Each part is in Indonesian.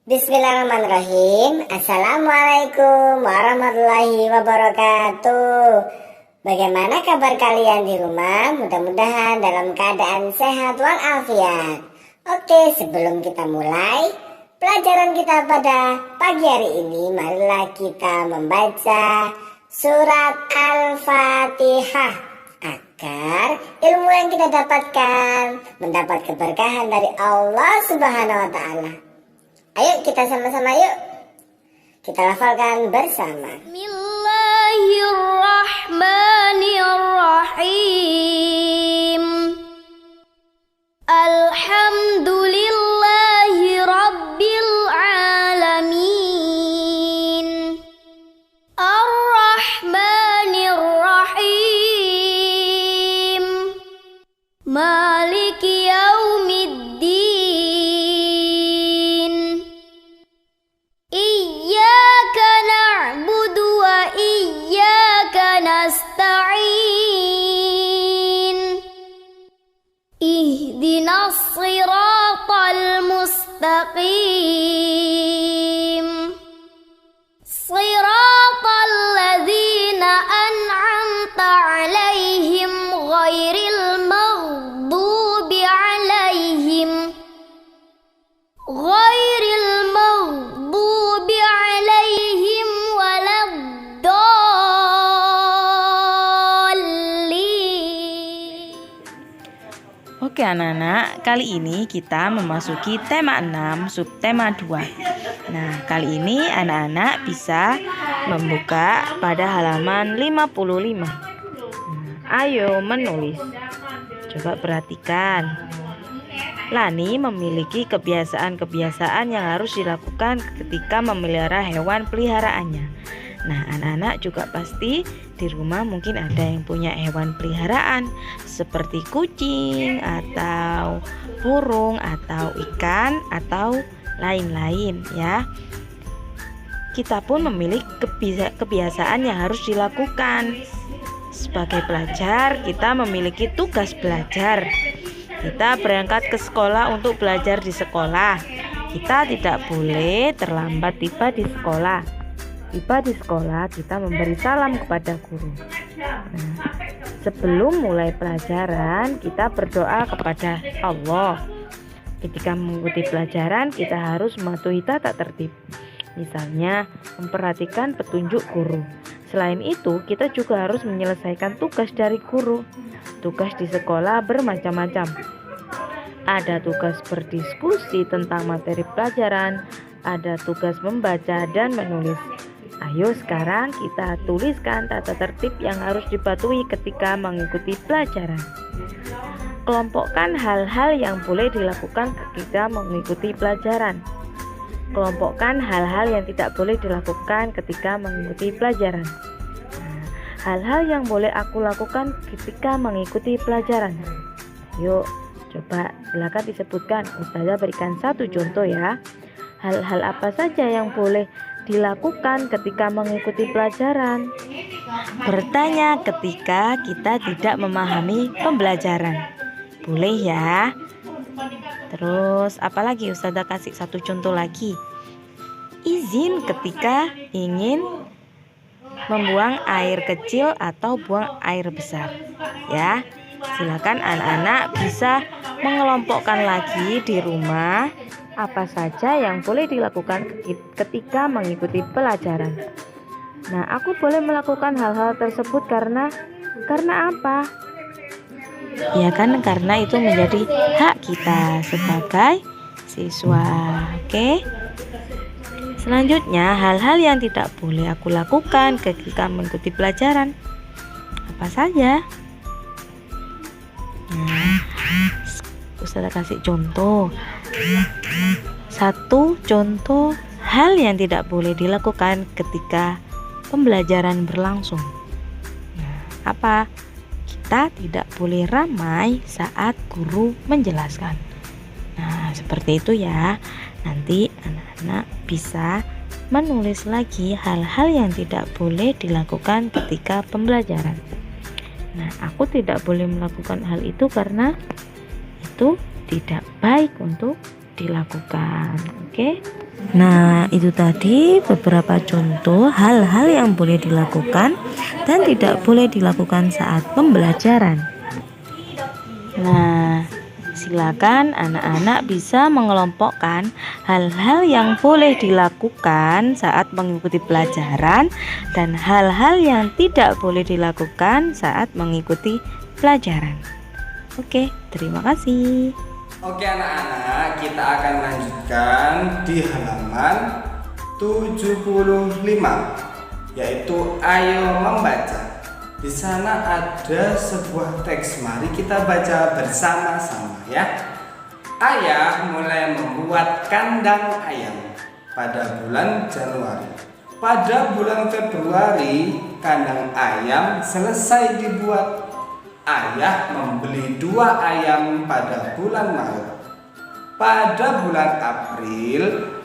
Bismillahirrahmanirrahim. Assalamualaikum warahmatullahi wabarakatuh. Bagaimana kabar kalian di rumah? Mudah-mudahan dalam keadaan sehat walafiat. Oke, sebelum kita mulai pelajaran kita pada pagi hari ini, marilah kita membaca surat Al-Fatihah agar ilmu yang kita dapatkan mendapat keberkahan dari Allah Subhanahu wa Ta'ala. Ayo kita sama-sama yuk. Kita lafalkan bersama. Bismillahirrahmanirrahim. Alhamdulillahi rabbil alamin. Ar-Rahmanir-Rahim. Maliki yaumiddin. Nasta'in. Ihdinas siratal mustaqim. Siratal ladzina an'amta 'alaihim ghairil maghdubi alaihim Oke anak-anak, kali ini kita memasuki tema 6, subtema 2. Nah, kali ini anak-anak bisa membuka pada halaman 55. Ayo menulis. Coba perhatikan. Lani memiliki kebiasaan-kebiasaan yang harus dilakukan ketika memelihara hewan peliharaannya. Nah, anak-anak juga pasti di rumah mungkin ada yang punya hewan peliharaan seperti kucing atau burung atau ikan atau lain-lain ya. Kita pun memiliki kebiasaan yang harus dilakukan. Sebagai pelajar, kita memiliki tugas belajar. Kita berangkat ke sekolah untuk belajar di sekolah. Kita tidak boleh terlambat tiba di sekolah. Tiba di sekolah, kita memberi salam kepada guru. Nah, sebelum mulai pelajaran, kita berdoa kepada Allah. Ketika mengikuti pelajaran, kita harus mematuhi tata tertib. Misalnya, memperhatikan petunjuk guru. Selain itu, kita juga harus menyelesaikan tugas dari guru. Tugas di sekolah bermacam-macam. Ada tugas berdiskusi tentang materi pelajaran, ada tugas membaca dan menulis. Ayo sekarang kita tuliskan tata tertib yang harus dipatuhi ketika mengikuti pelajaran. Kelompokkan hal-hal yang boleh dilakukan ketika mengikuti pelajaran. Kelompokkan hal-hal yang tidak boleh dilakukan ketika mengikuti pelajaran. Hal-hal yang boleh aku lakukan ketika mengikuti pelajaran. Yuk, coba silakan disebutkan. Ustazah berikan satu contoh ya. Hal-hal apa saja yang boleh dilakukan ketika mengikuti pelajaran? Bertanya ketika kita tidak memahami pembelajaran. Boleh ya. Terus apalagi Ustazah kasih satu contoh lagi. Izin ketika ingin membuang air kecil atau buang air besar. Ya. Silakan anak-anak bisa mengelompokkan lagi di rumah apa saja yang boleh dilakukan ketika mengikuti pelajaran. Nah, aku boleh melakukan hal-hal tersebut karena apa? Ya kan, karena itu menjadi hak kita sebagai siswa. Oke. Selanjutnya, hal-hal yang tidak boleh aku lakukan ketika mengikuti pelajaran. Apa saja? Nah, Ustazah kasih contoh. Satu contoh hal yang tidak boleh dilakukan ketika pembelajaran berlangsung. Nah, apa? Kita tidak boleh ramai saat guru menjelaskan. Nah, seperti itu ya. Nanti anak-anak bisa menulis lagi hal-hal yang tidak boleh dilakukan ketika pembelajaran. Nah, aku tidak boleh melakukan hal itu karena itu tidak baik untuk dilakukan. Oke? Nah, itu tadi beberapa contoh hal-hal yang boleh dilakukan dan tidak boleh dilakukan saat pembelajaran. Nah, silakan anak-anak bisa mengelompokkan hal-hal yang boleh dilakukan saat mengikuti pelajaran dan hal-hal yang tidak boleh dilakukan saat mengikuti pelajaran. Oke, terima kasih. Oke anak-anak, kita akan lanjutkan di halaman 75, yaitu ayo membaca. Di sana ada sebuah teks, mari kita baca bersama-sama ya. Ayah mulai membuat kandang ayam pada bulan Januari. Pada bulan Februari, kandang ayam selesai dibuat. Ayah membeli 2 ayam pada bulan Maret. Pada bulan April,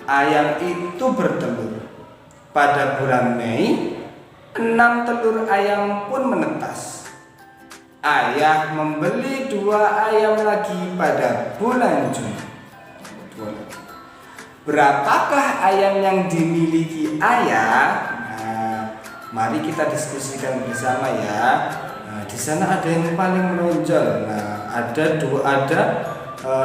ayam itu bertelur. Pada bulan Mei, 6 telur ayam pun menetas. Ayah membeli 2 ayam lagi pada bulan Juni. Berapakah ayam yang dimiliki ayah? Nah, mari kita diskusikan bersama ya. Nah, di sana ada yang paling menonjol. Nah, ada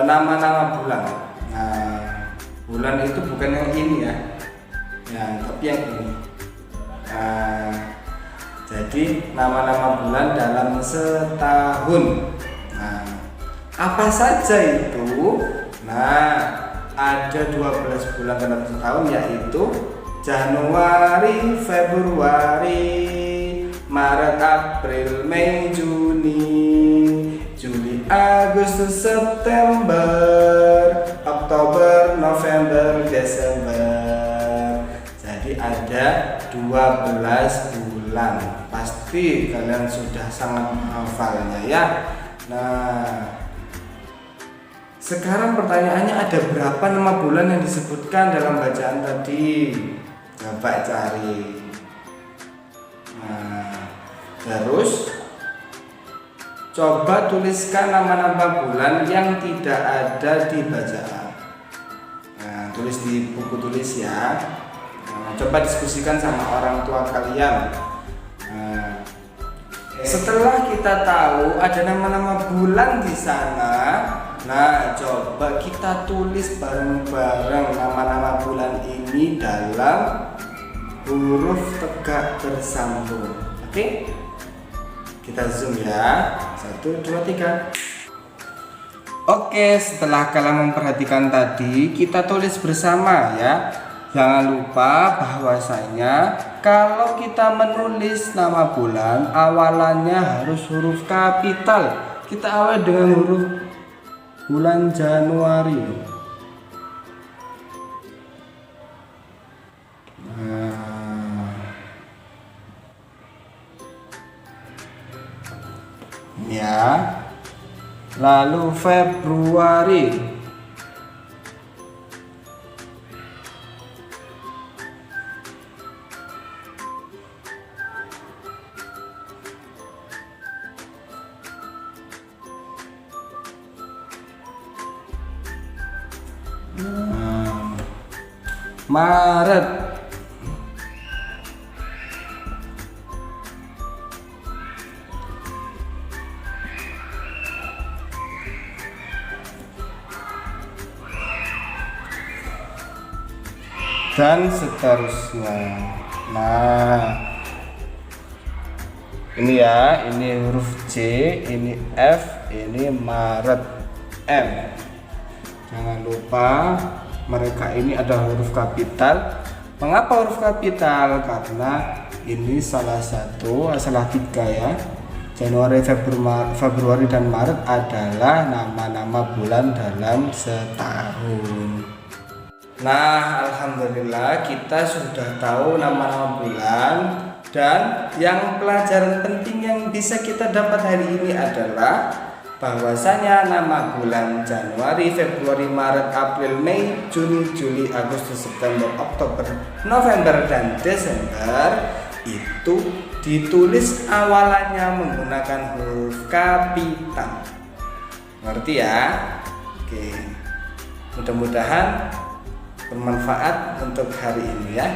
nama-nama bulan. Nah, bulan itu bukan yang ini ya. Nah, tapi yang ini. Nah, jadi nama-nama bulan dalam setahun. Nah, apa saja itu? Nah, ada 12 bulan dalam setahun, yaitu Januari, Februari, Maret, April, Mei, Juni, Juli, Agustus, September, Oktober, November, Desember. Jadi ada 12 bulan. Pasti kalian sudah sangat menghafalnya ya. Nah, sekarang pertanyaannya, ada berapa nama bulan yang disebutkan dalam bacaan tadi? Coba cari. Nah, terus coba tuliskan nama-nama bulan yang tidak ada di bacaan. Nah, tulis di buku tulis ya. Nah, coba diskusikan sama orang tua kalian. Nah, setelah kita tahu ada nama-nama bulan di sana, nah coba kita tulis bareng-bareng nama-nama bulan ini dalam huruf tegak bersambung. Oke? Kita zoom ya. 1, 2, 3. Oke, setelah kalian memperhatikan tadi, kita tulis bersama ya. Jangan lupa bahwasanya kalau kita menulis nama bulan, awalannya harus huruf kapital. Kita awali dengan huruf bulan Januari. Ya, lalu Februari, Maret, dan seterusnya. Nah, ini ya, ini huruf J, ini F, ini Maret, M. Jangan lupa mereka ini ada huruf kapital. Mengapa huruf kapital? Karena ini salah 3 ya. Januari, Februari dan Maret adalah nama-nama bulan dalam setahun. Nah, alhamdulillah kita sudah tahu nama-nama bulan, dan yang pelajaran penting yang bisa kita dapat hari ini adalah bahwasanya nama bulan Januari, Februari, Maret, April, Mei, Juni, Juli, Agustus, September, Oktober, November, dan Desember itu ditulis awalannya menggunakan huruf kapital. Ngerti ya? Oke. Mudah-mudahan bermanfaat untuk hari ini ya.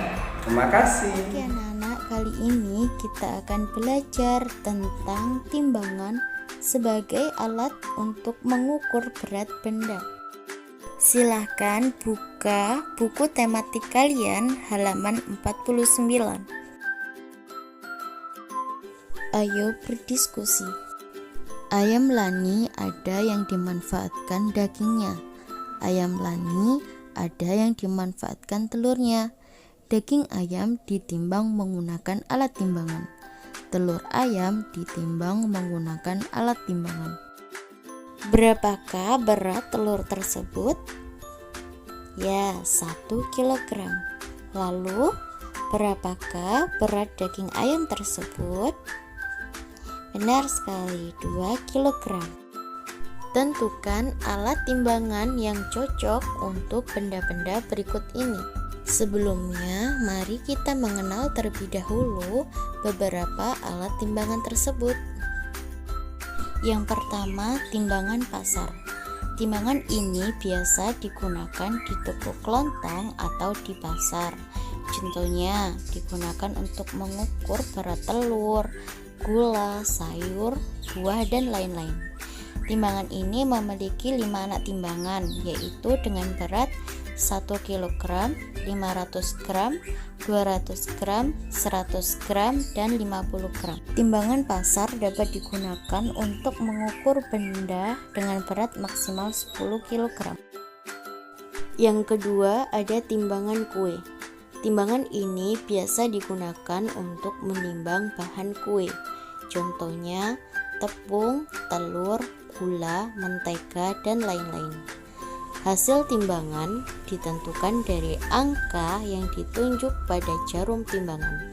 Terima kasih. Oke anak-anak, kali ini kita akan belajar tentang timbangan sebagai alat untuk mengukur berat benda. Silahkan buka buku tematik kalian halaman 49. Ayo berdiskusi. Ayam Lani ada yang dimanfaatkan dagingnya. Ayam Lani ada yang dimanfaatkan telurnya. Daging ayam ditimbang menggunakan alat timbangan. Telur ayam ditimbang menggunakan alat timbangan. Berapakah berat telur tersebut? Ya, 1 kilogram. Lalu, berapakah berat daging ayam tersebut? Benar sekali, 2 kilogram. Tentukan alat timbangan yang cocok untuk benda-benda berikut ini. Sebelumnya, mari kita mengenal terlebih dahulu beberapa alat timbangan tersebut. Yang pertama, timbangan pasar. Timbangan ini biasa digunakan di toko kelontong atau di pasar. Contohnya, digunakan untuk mengukur berat telur, gula, sayur, buah, dan lain-lain. Timbangan ini memiliki 5 anak timbangan, yaitu dengan berat 1 kg, 500 gram, 200 gram, 100 gram, dan 50 gram. Timbangan pasar dapat digunakan untuk mengukur benda dengan berat maksimal 10 kg. Yang kedua, ada timbangan kue. Timbangan ini biasa digunakan untuk menimbang bahan kue. Contohnya, tepung, telur, gula, mentega, dan lain-lain. Hasil timbangan ditentukan dari angka yang ditunjuk pada jarum timbangan.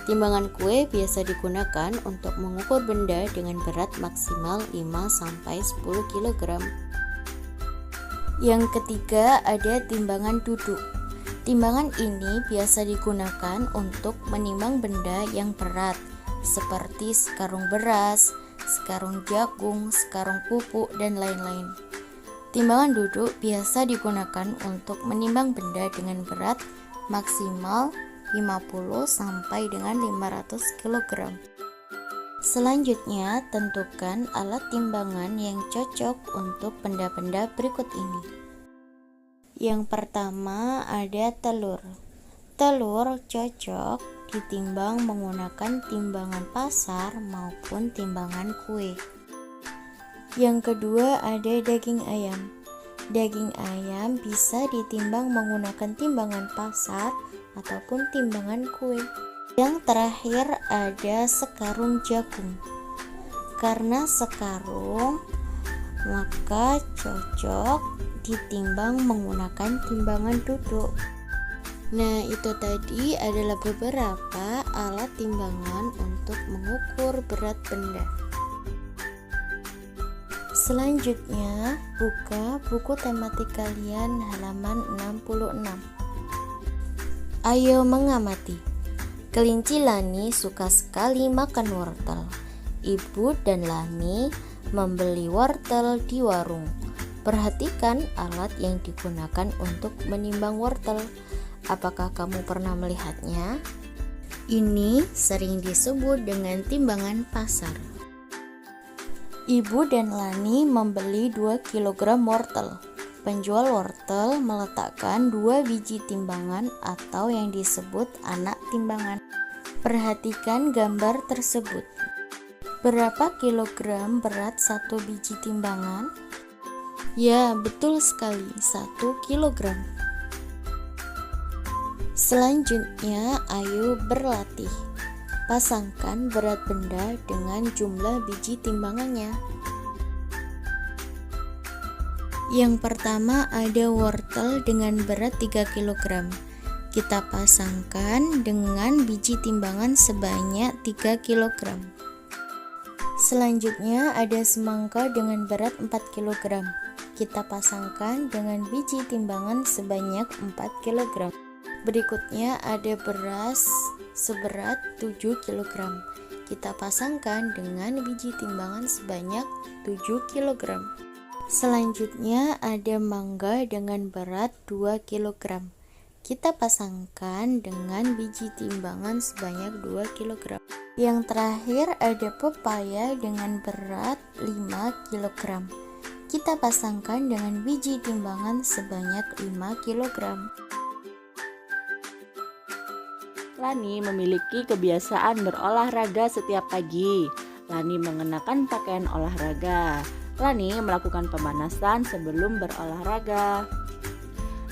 Timbangan kue biasa digunakan untuk mengukur benda dengan berat maksimal 5-10 kg. Yang ketiga, ada timbangan duduk. Timbangan ini biasa digunakan untuk menimbang benda yang berat seperti sekarung beras, sekarung jagung, sekarung pupuk, dan lain-lain. Timbangan duduk biasa digunakan untuk menimbang benda dengan berat maksimal 50 sampai dengan 500 kg. Selanjutnya, tentukan alat timbangan yang cocok untuk benda-benda berikut ini. Yang pertama, ada telur. Telur cocok ditimbang menggunakan timbangan pasar maupun timbangan kue. Yang kedua, ada daging ayam. Daging ayam bisa ditimbang menggunakan timbangan pasar ataupun timbangan kue. Yang terakhir, ada sekarung jagung. Karena sekarung, maka cocok ditimbang menggunakan timbangan duduk. Nah, itu tadi adalah beberapa alat timbangan untuk mengukur berat benda. Selanjutnya, buka buku tematik kalian halaman 66. Ayo mengamati. Kelinci Lani suka sekali makan wortel. Ibu dan Lani membeli wortel di warung. Perhatikan alat yang digunakan untuk menimbang wortel. Apakah kamu pernah melihatnya? Ini sering disebut dengan timbangan pasar. Ibu dan Lani membeli 2 kg wortel. Penjual wortel meletakkan 2 biji timbangan atau yang disebut anak timbangan. Perhatikan gambar tersebut. Berapa kilogram berat 1 biji timbangan? Ya, betul sekali, 1 kilogram. Selanjutnya, ayo berlatih. Pasangkan berat benda dengan jumlah biji timbangannya. Yang pertama, ada wortel dengan berat 3 kg. Kita pasangkan dengan biji timbangan sebanyak 3 kg. Selanjutnya, ada semangka dengan berat 4 kg. Kita pasangkan dengan biji timbangan sebanyak 4 kg. Berikutnya, ada beras seberat 7 kg. Kita pasangkan dengan biji timbangan sebanyak 7 kg. Selanjutnya ada mangga dengan berat 2 kg. Kita pasangkan dengan biji timbangan sebanyak 2 kg. Yang terakhir ada pepaya dengan berat 5 kg. Kita pasangkan dengan biji timbangan sebanyak 5 kg. Lani memiliki kebiasaan berolahraga setiap pagi. Lani mengenakan pakaian olahraga. Lani melakukan pemanasan sebelum berolahraga.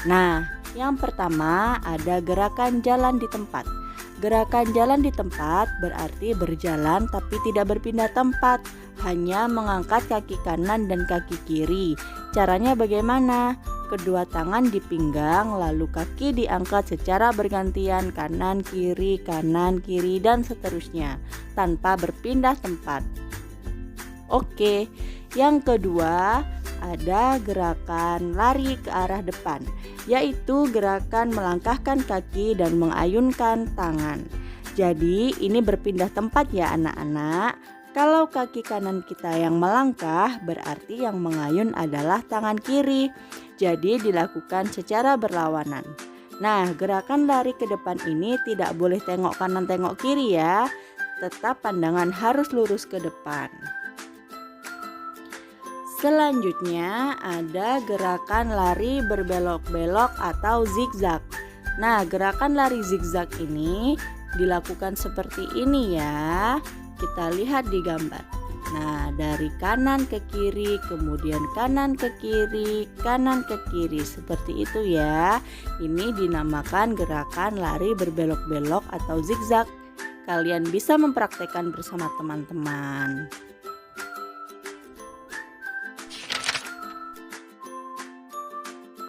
Nah, yang pertama ada gerakan jalan di tempat. Gerakan jalan di tempat berarti berjalan tapi tidak berpindah tempat, hanya mengangkat kaki kanan dan kaki kiri. Caranya bagaimana? Kedua tangan di pinggang, lalu kaki diangkat secara bergantian kanan kiri, dan seterusnya tanpa berpindah tempat. Oke, yang kedua ada gerakan lari ke arah depan, yaitu gerakan melangkahkan kaki dan mengayunkan tangan. Jadi ini berpindah tempat ya anak-anak. Kalau kaki kanan kita yang melangkah, berarti yang mengayun adalah tangan kiri. Jadi dilakukan secara berlawanan. Nah, gerakan lari ke depan ini tidak boleh tengok kanan tengok kiri ya. Tetap pandangan harus lurus ke depan. Selanjutnya ada gerakan lari berbelok-belok atau zigzag. Nah, gerakan lari zigzag ini dilakukan seperti ini ya. Kita lihat di gambar. Nah, dari kanan ke kiri, kemudian kanan ke kiri, kanan ke kiri, seperti itu ya. Ini dinamakan gerakan lari berbelok-belok atau zigzag. Kalian bisa mempraktekkan bersama teman-teman.